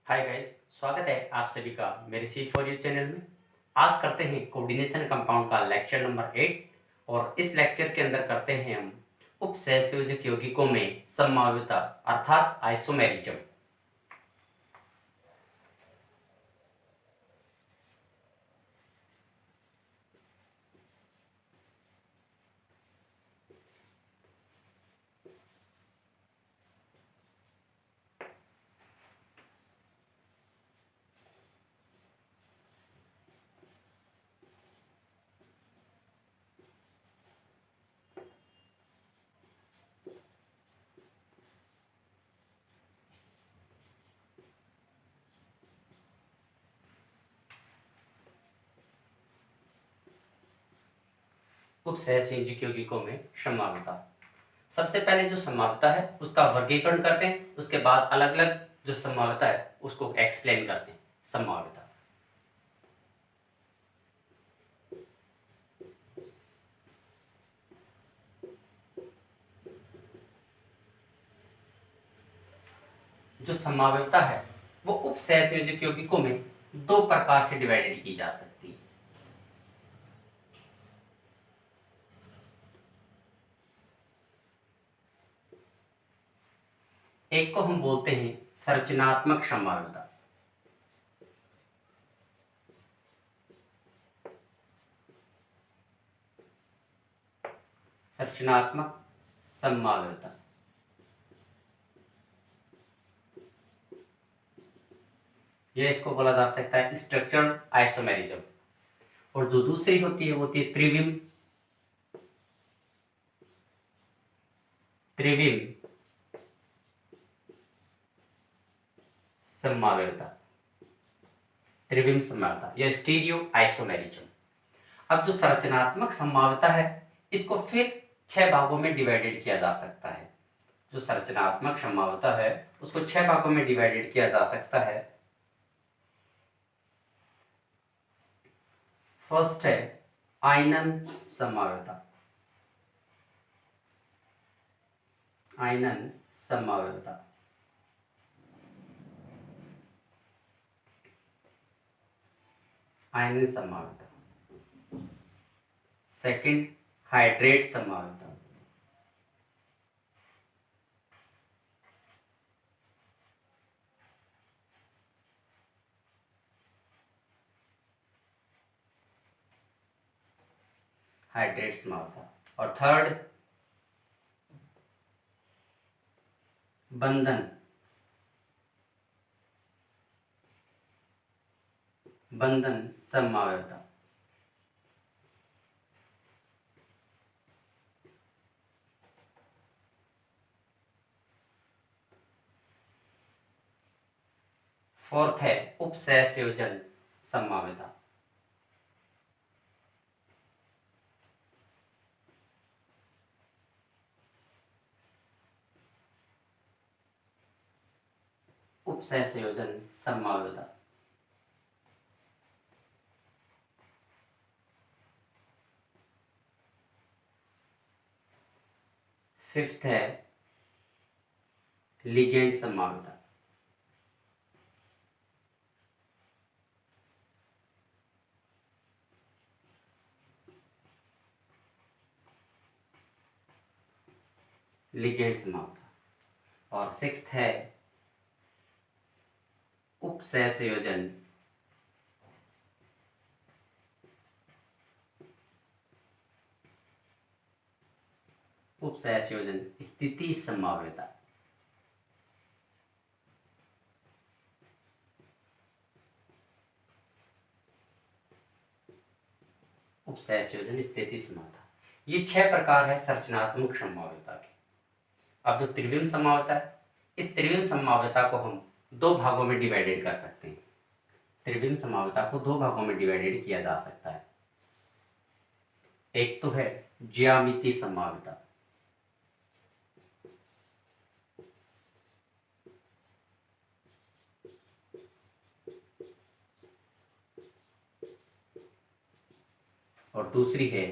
Hi guys, स्वागत है आप सभी का मेरे सी फॉर यू चैनल में। आज करते हैं कोऑर्डिनेशन कंपाउंड का लेक्चर नंबर 8 और इस लेक्चर के अंदर करते हैं हम उपसहसंयोजक यौगिकों में संभाव्यता अर्थात आइसोमेरिज्म। उपसहसंयोजक यौगिकों में संभाव्यता। सबसे पहले जो संभाव्यता है उसका वर्गीकरण करते हैं, उसके बाद अलग अलग जो संभाव्यता है उसको एक्सप्लेन करते हैं। संभाव्यता जो संभाव्यता है वो उपसहसंयोजक यौगिकों में दो प्रकार से डिवाइडेड की जा सकती है। एक को हम बोलते हैं संरचनात्मक संभाव्यता, संरचनात्मक संभाव्यता। यह इसको बोला जा सकता है स्ट्रक्चरल आइसोमेरिज्म। और जो दूसरी होती है वो होती है त्रिविम त्रिविम संभाव्यता। त्रिविम संभाव्यता यह स्टीरियो आइसोमेरिज्म। अब जो संरचनात्मक संभाव्यता है इसको फिर 6 भागों में डिवाइडेड किया जा सकता है। जो संरचनात्मक संभाव्यता है उसको 6 भागों में डिवाइडेड किया जा सकता है। फर्स्ट है आयनन संभाव्यता। आयनन संभाव्यता। आयनन संभाव्यता। सेकंड हाइड्रेट संभाव्यता। हाइड्रेट संभाव्यता। और थर्ड बंधन बंधन संभाव्यता। फोर्थ है उपसहसंयोजन संभाव्यता। उपसहसंयोजन संभाव्यता। फिफ्थ है लिगेंड संभाव्यता। लिगेंड संभाव्यता। और सिक्स्थ है उपसहसंयोजन उपसहसंयोजन स्थिति संभाव्यता। उपसहसंयोजन स्थिति संभाव्यता। ये 6 प्रकार है संरचनात्मक संभाव्यता के। अब जो त्रिविम संभाव्यता है इस त्रिविम संभाव्यता को हम 2 भागों में डिवाइडेड कर सकते हैं। त्रिविम संभाव्यता को 2 भागों में डिवाइडेड किया जा सकता है। एक तो है ज्यामितीय संभाव्यता। और दूसरी है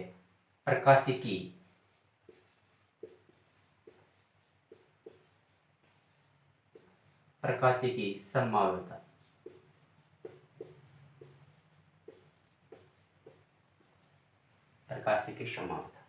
प्रकाशिकी प्रकाशिकी संभाव्यता। प्रकाशिकी संभाव्यता।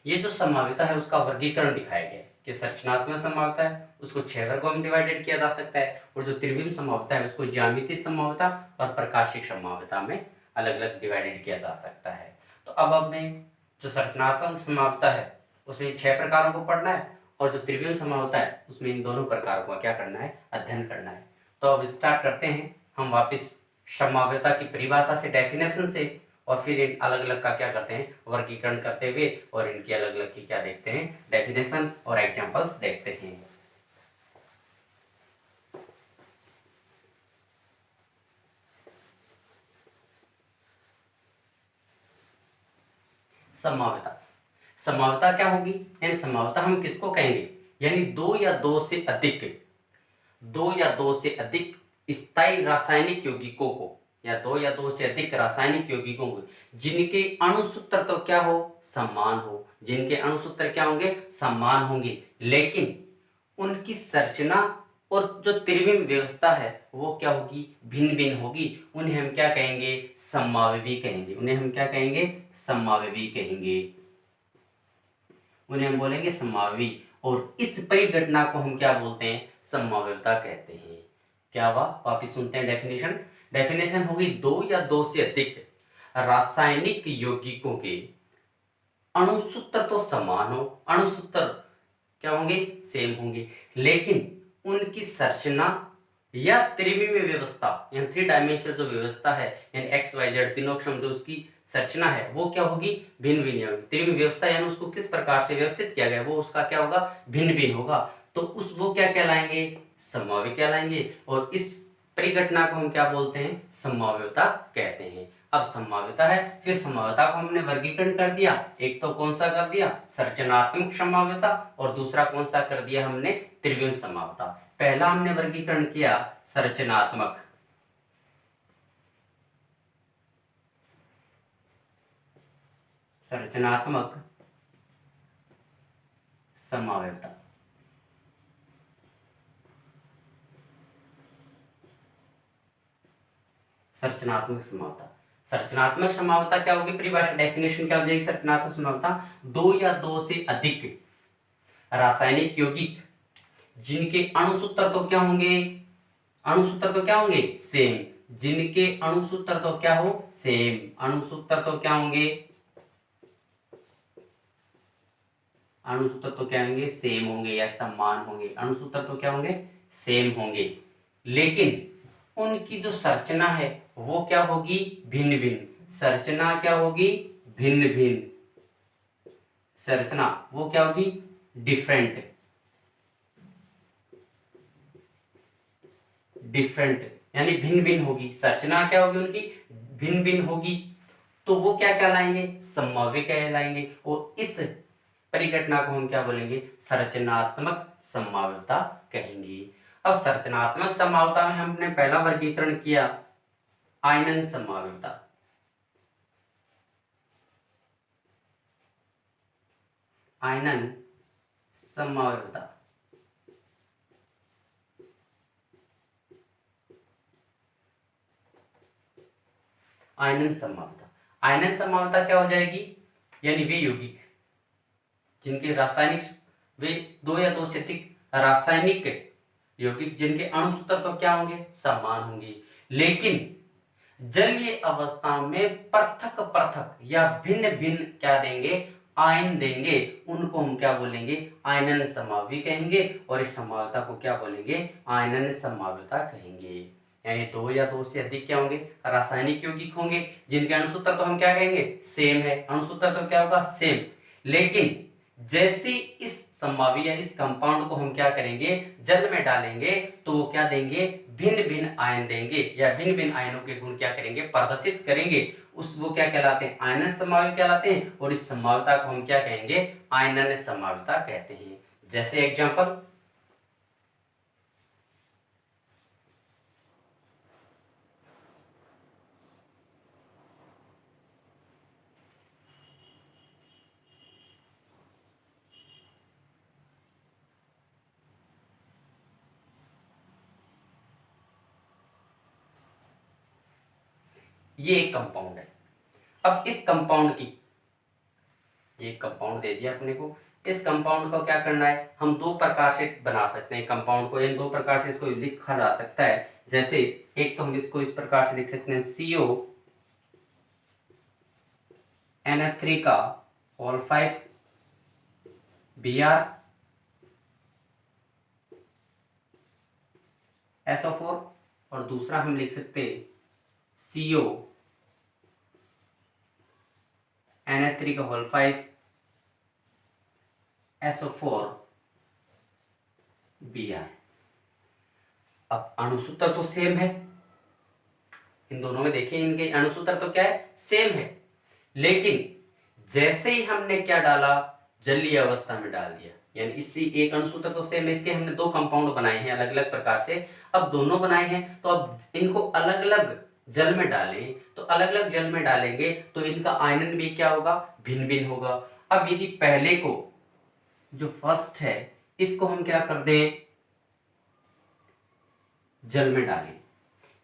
ये जो संभाव्यता है उसका वर्गीकरण दिखाया गया है कि संरचनात्मक संभाव्यता है उसको 6 वर्गों में डिवाइडेड किया जा सकता है, और जो त्रिविम संभाव्यता है उसको ज्यामितीय संभाव्यता और प्रकाशिक संभाव्यता में अलग अलग डिवाइडेड किया जा सकता है। तो अब हमें जो संरचनात्मक संभाव्यता है उसमें 6 प्रकारों को पढ़ना है, और जो त्रिविम संभाव्यता है उसमें इन दोनों प्रकारों का क्या करना है, अध्ययन करना है। तो अब स्टार्ट करते हैं हम वापस संभाव्यता की परिभाषा से, डेफिनेशन से, और फिर इन अलग अलग का क्या करते हैं, वर्गीकरण करते हुए, और इनकी अलग अलग की क्या देखते हैं, डेफिनेशन और एग्जांपल्स देखते हैं। संभाव्यता, संभाव्यता क्या होगी, यानी संभाव्यता हम किसको कहेंगे, यानी दो या दो से अधिक स्थायी रासायनिक यौगिकों को, या दो से अधिक रासायनिक यौगिकों को जिनके अणुसूत्र तो क्या हो, समान हो, जिनके अणुसूत्र क्या होंगे, समान होंगे, लेकिन उनकी संरचना और जो त्रिविम व्यवस्था है वो क्या होगी, भिन्न भिन्न होगी। उन्हें हम क्या कहेंगे, सममावयवी कहेंगे। उन्हें हम क्या कहेंगे, सममावयवी कहेंगे। उन्हें हम बोलेंगे सममावयवी, और इस परिघटना को हम क्या बोलते हैं, सममावयवता कहते हैं। क्या हुआ, वापिस सुनते हैं डेफिनेशन। डेफिनेशन होगी दो या दो से अधिक रासायनिक यौगिकों के अणुसूत्र तो समान हो, अणुसूत्र क्या होंगे, सेम होंगे, लेकिन उनकी संरचना या त्रिविमीय व्यवस्था, यानी 3 डायमेंशनल जो व्यवस्था है, यानी एक्स वाई जेड तीनों अक्षम जो उसकी संरचना है वो क्या होगी, भिन्न भिन्न होगी। त्रिविमीय व्यवस्था यानी उसको किस प्रकार से व्यवस्थित किया गया वो उसका क्या होगा, भिन्न भिन्न होगा। तो उस वो क्या कहलाएंगे, सममावयवी कहलाएंगे, और इस परिघटना को हम क्या बोलते हैं, सममावयवता कहते हैं। अब संभाव्यता है, फिर संभाव्यता को हमने वर्गीकरण कर दिया, एक तो कौन सा कर दिया, संरचनात्मक संभाव्यता, और दूसरा कौन सा कर दिया हमने, त्रिविम संभाव्यता। पहला हमने वर्गीकरण किया संरचनात्मक संभाव्यता। संरचनात्मक संभाव्यता, संरचनात्मक संभाव्यता क्या होगी, परिभाषा डेफिनेशन क्या हो जाएगी, संरचनात्मक संभाव्यता दो या दो से अधिक रासायनिक यौगिक जिनके अणुसूत्र तो क्या होंगे, अणुसूत्र तो क्या होंगे, सेम, जिनके अणुसूत्र तो क्या हो, सेम, अणुसूत्र तो क्या होंगे, अणुसूत्र तो क्या होंगे, सेम होंगे या समान होंगे, अणुसूत्र तो क्या होंगे, सेम होंगे, लेकिन उनकी जो संरचना है वो क्या होगी, भिन्न भिन्न, संरचना क्या होगी, भिन्न भिन्न, संरचना वो क्या होगी, डिफरेंट, डिफरेंट यानी भिन्न भिन्न होगी, संरचना क्या होगी उनकी, भिन्न भिन्न होगी, तो वो क्या कहलाएंगे, सममावयवी कहलाएंगे, और इस परिघटना को हम क्या बोलेंगे, संरचनात्मक संभाव्यता कहेंगे। अब संरचनात्मक संभाव्यता में हमने पहला वर्गीकरण किया आयनन संभाव्यता। आयनन संभाव्यता, आयनन संभाव्यता, आयनन संभाव्यता क्या हो जाएगी, यानी वे यौगिक जिनके रासायनिक, वे दो या दो से अधिक रासायनिक यौगिक जिनके अणुसूत्र तो क्या होंगे, समान होंगे, लेकिन जलीय अवस्था में पृथक पृथक या भिन्न भिन्न क्या देंगे, आयन देंगे, उनको हम क्या बोलेंगे, आयनन संभाव्य कहेंगे, और इस संभाव्यता को क्या बोलेंगे, आयनन संभाव्यता कहेंगे। यानी दो या दो से अधिक क्या होंगे, रासायनिक यौगिक होंगे जिनके अणुसूत्र तो हम क्या कहेंगे, सेम है, अणुसूत्र तो क्या होगा, सेम, लेकिन जैसे इस संभाव्य या इस कंपाउंड को हम क्या करेंगे, जल में डालेंगे तो वो क्या देंगे, भिन्न भिन्न आयन देंगे, या भिन्न भिन्न आयनों के गुण क्या करेंगे, प्रदर्शित करेंगे, उस वो क्या कहलाते हैं, आयनन संभाव्य कहलाते हैं, और इस संभाव्यता को हम क्या कहेंगे, आयनन संभाव्यता कहते हैं। जैसे एग्जांपल, ये एक कंपाउंड है। अब इस कंपाउंड की ये कंपाउंड दे दिया अपने को। इस कंपाउंड को क्या करना है, हम दो प्रकार से बना सकते हैं कंपाउंड को, इन दो प्रकार से इसको लिखा जा सकता है। जैसे एक तो हम इसको इस प्रकार से लिख सकते हैं CO NH3 का होल 5 Br SO4, और दूसरा हम लिख सकते हैं CO NH3 का होल 5 SO4 Br। अब अणुसूत्र तो सेम है, इन दोनों में देखिए इनके अणुसूत्र तो क्या है, सेम है, लेकिन जैसे ही हमने क्या डाला, जलीय अवस्था में डाल दिया, यानी इससे एक अणुसूत्र तो सेम है, इसके हमने दो कंपाउंड बनाए हैं अलग अलग प्रकार से। अब दोनों बनाए हैं तो अब इनको अलग अलग जल में डालें, तो अलग अलग जल में डालेंगे तो इनका आयनन भी क्या होगा, भिन्न भिन्न होगा। अब यदि पहले को जो फर्स्ट है इसको हम क्या कर दें, जल में डालें,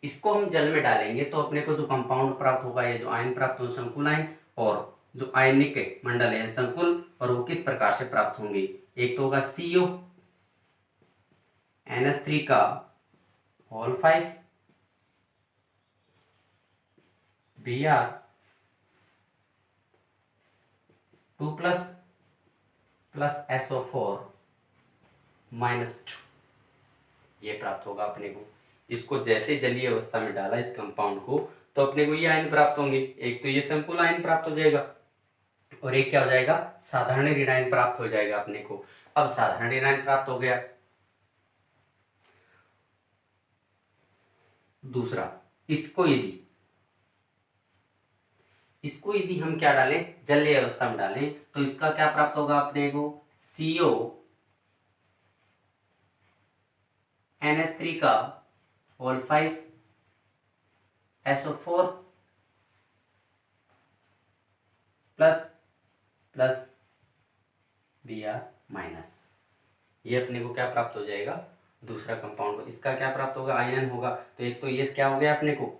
इसको हम जल में डालेंगे तो अपने को जो कंपाउंड प्राप्त होगा, ये जो आयन प्राप्त हो संकुल आयन, और जो आयनिक मंडल है संकुल, और वो किस प्रकार से प्राप्त होंगे, एक तो होगा CO NH3 का होल 5 Br 2 प्लस SO4 -2, ये प्राप्त होगा अपने को। इसको जैसे जलीय अवस्था में डाला इस कंपाउंड को, तो अपने को ये आयन प्राप्त होंगे, एक तो ये संकुल आयन प्राप्त हो जाएगा और एक क्या हो जाएगा, साधारण ऋण आयन प्राप्त हो जाएगा अपने को। अब साधारण ऋण आयन प्राप्त हो गया। दूसरा, इसको यदि हम क्या डालें, जलीय अवस्था में डालें, तो इसका क्या प्राप्त होगा अपने को, CO NH3 का whole 5 SO4 plus Br minus, ये अपने को क्या प्राप्त हो जाएगा, दूसरा कंपाउंड को इसका क्या प्राप्त होगा, आयन होगा। तो एक तो ये क्या हो गया अपने को,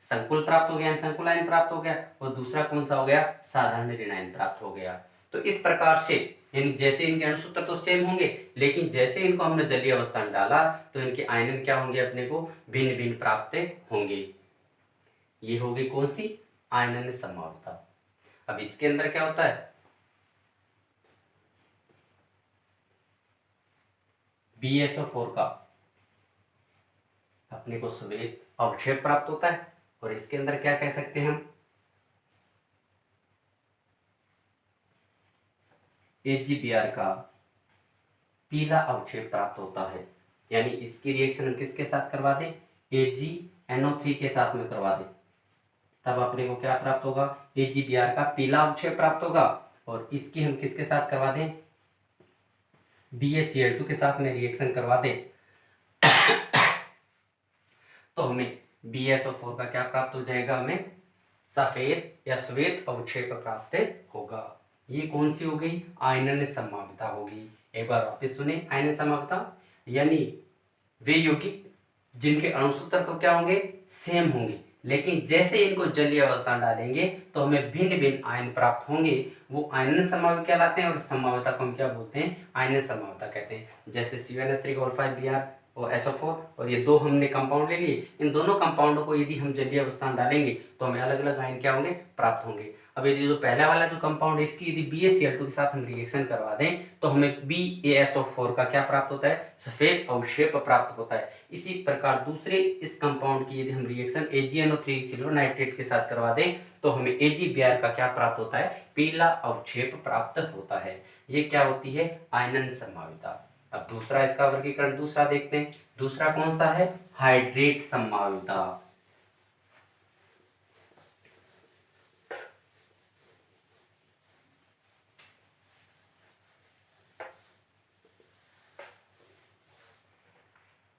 संकुल प्राप्त हो गया, संकुल आयन प्राप्त हो गया, और दूसरा कौन सा हो गया, साधारण ऋण आयन प्राप्त हो गया। तो इस प्रकार से, यानी जैसे इनके अणुसूत्र तो सेम होंगे, लेकिन जैसे इनको हमने जलीय अवस्था में डाला तो इनके आयनन क्या होंगे, अपने को भिन्न भिन्न प्राप्त होंगे। ये होगी कौन सी, आयनन संभाव्यता। अब इसके अंदर क्या होता है, BSO4 का अपने को श्वेत अवक्षेप प्राप्त होता है, और इसके अंदर क्या कह सकते हैं हम, AgBr का पीला अवक्षेप प्राप्त होता है। यानी इसकी रिएक्शन हम किसके साथ करवा दें, AgNO3 के साथ में करवा दें, तब अपने को क्या प्राप्त होगा, AgBr का पीला अवक्षेप प्राप्त होगा, और इसकी हम किसके साथ करवा दें, BaCl2 के साथ में रिएक्शन करवा दें, तो हमें BSO4 का क्या प्राप्त हो जाएगा, हमें सफेद या श्वेत अवक्षेप प्राप्त होगा। ये कौन सी हो गई, आयनन संभाव्यता होगी। एक बार वापस सुने, आयनन संभाव्यता यानी वे यौगिक जिनके अणुसूत्र तो क्या होंगे, सेम होंगे, लेकिन जैसे इनको जलीय अवस्था में डालेंगे तो हमें भिन्न भिन्न आयन प्राप्त होंगे, वो आयनन संभाव्य कहलाते हैं, और संभाव्यता को हम क्या बोलते हैं, आयनन संभाव्यता कहते हैं। जैसे CONH3 और SO4, और ये दो हमने कंपाउंड ले लिए, इन दोनों कंपाउंडों को यदि हम जलीय अवस्था में डालेंगे तो हमें अलग अलग आयन क्या होंगे, प्राप्त होंगे। अब यदि जो पहला वाला जो कंपाउंड है इसकी यदि BaCl2 के साथ हम रिएक्शन करवा दें तो हमें BaSO4 का क्या प्राप्त होता है, सफेद अवक्षेप प्राप्त होता है। इसी प्रकार दूसरे इस कंपाउंड की यदि हम रिएक्शन AgNO3 सिल्वर नाइट्रेट के साथ करवा दें तो हमें AgBr का क्या प्राप्त होता है, पीला अवक्षेप प्राप्त होता है। ये क्या होती है, आयनन संभाव्यता। अब दूसरा इसका वर्गीकरण दूसरा देखते हैं। दूसरा कौन सा है, हाइड्रेट संभाव्यता।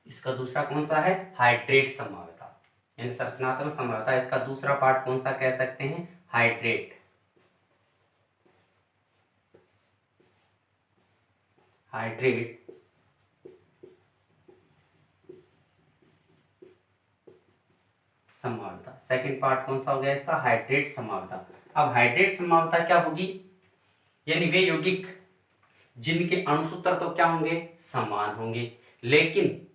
इसका दूसरा कौन सा है, हाइड्रेट संभाव्यता, यानी संरचनात्मक संभाव्यता। इसका दूसरा पार्ट कौन सा कह सकते हैं, हाइड्रेट। हाइड्रेट संभाव्यता, सेकंड पार्ट कौन सा हो गया इसका, हाइड्रेट संभाव्यता। अब हाइड्रेट संभाव्यता क्या होगी, यानी वे यौगिक जिनके अणुसूत्र तो क्या होंगे, समान होंगे, लेकिन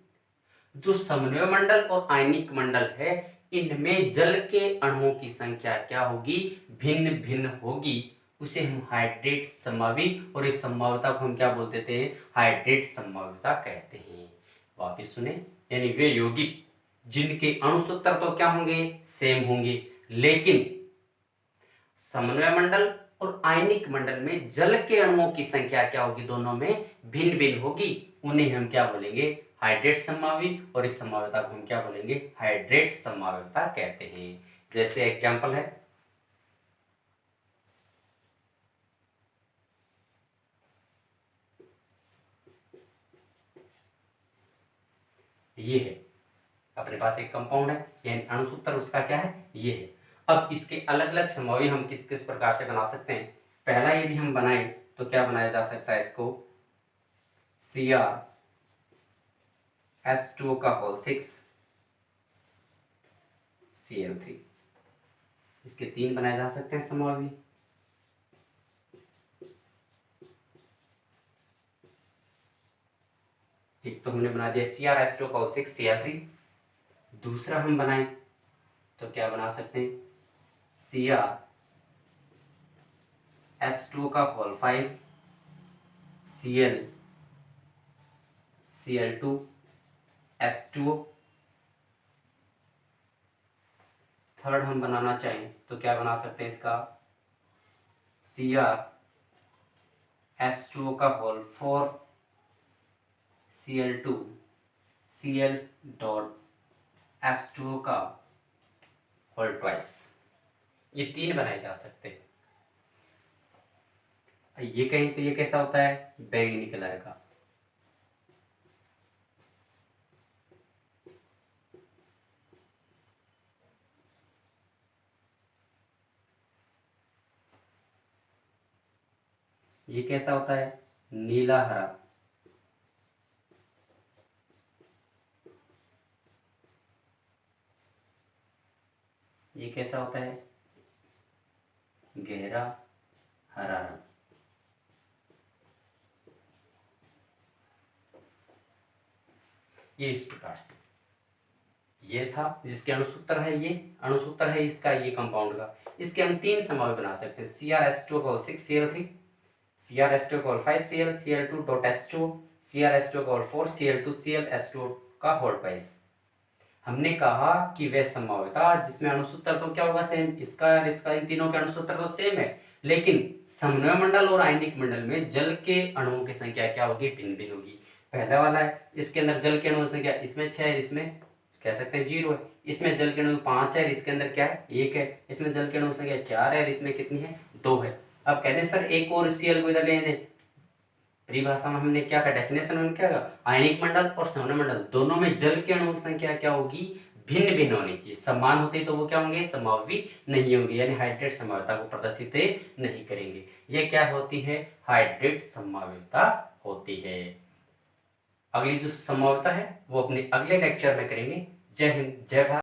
जो समन्वय मंडल और आयनिक मंडल है इनमें जल के अणुओं की संख्या क्या होगी, भिन्न भिन्न होगी। उसे हम हाइड्रेट संभावी, और इस संभाव्यता को हम क्या बोलते थे, हाइड्रेट संभाव्यता कहते हैं। वापिस सुने, यानी वे यौगिक जिनके अणुसूत्र तो क्या होंगे, सेम होंगे, लेकिन समन्वय मंडल और आयनिक मंडल में जल के अणुओं की संख्या क्या होगी, दोनों में भिन्न भिन्न होगी, उन्हें हम क्या बोलेंगे, हाइड्रेट संभावी, और इस संभाव्यता को हम क्या बोलेंगे, हाइड्रेट संभाव्यता कहते हैं। जैसे एग्जांपल है, ये है अपने पास एक कंपाउंड है, यानी अणुसूत्र उसका क्या है, ये है। अब इसके अलग अलग संभावी हम किस किस प्रकार से बना सकते हैं। पहला यदि हम बनाए तो क्या बनाया जा सकता है, इसको CrH2O का होल 6 Cl3, इसके 3 बनाए जा सकते हैं समभावी। एक तो हमने बना दिया CrH2O का होल 6 Cl3। दूसरा हम बनाए तो क्या बना सकते हैं, CrH2O का होल 5 Cl2H2O। थर्ड हम बनाना चाहें तो क्या बना सकते हैं, इसका CrH2O का होल 4 Cl2Cl.H2O का होल ट्वाइस। ये 3 बनाए जा सकते हैं। ये कहीं तो ये कैसा होता है, बैंगनी कलर का। ये कैसा होता है, नीला हरा। ये कैसा होता है, गहरा हरा रंग। ये इस प्रकार से ये था, जिसके अणुसूत्र है, ये अणुसूत्र है इसका, ये कंपाउंड का। इसके हम 3 समूह बना सकते हैं, CrH2O का 6 Cl3, CrH2O का 5 Cl, Cl2.H2O, CrH2O का 4 Cl2Cl का होल ट्वाइस। हमने कहा कि वह संभाव्यता जिसमें अणुसूत्र तो क्या होगा, सेम, इसका और इसका, इन तीनों के अणुसूत्र तो सेम है, लेकिन समन्वय मंडल और आयनिक मंडल में जल के अणुओं की संख्या क्या होगी, भिन्न भिन्न होगी। पहला वाला है, इसके अंदर जल के अणुओं की संख्या इसमें 6 है, इसमें कह सकते हैं 0 है। इसमें जल के अणु 5 है, इसके अंदर क्या है, 1 है। इसमें जल के अणु की संख्या 4 है और इसमें कितनी है, 2 है। अब कहते हैं सर एक और Cl को इधर ले दें। परिभाषा में हमने क्या कहा, डेफिनेशन में क्या कहा, आयनिक मंडल और समन्वय मंडल दोनों में जल के अणुओं की संख्या क्या होगी, भिन्न भिन्न होनी चाहिए। समान होते तो वो क्या होंगे, समभावी नहीं होंगे, यानी हाइड्रेट संभाव्यता को प्रदर्शित नहीं करेंगे। ये क्या होती है, हाइड्रेट संभाव्यता होती है। अगली जो संभाव्यता है वो अपने अगले लेक्चर में करेंगे। जय हिंद, जय भारत।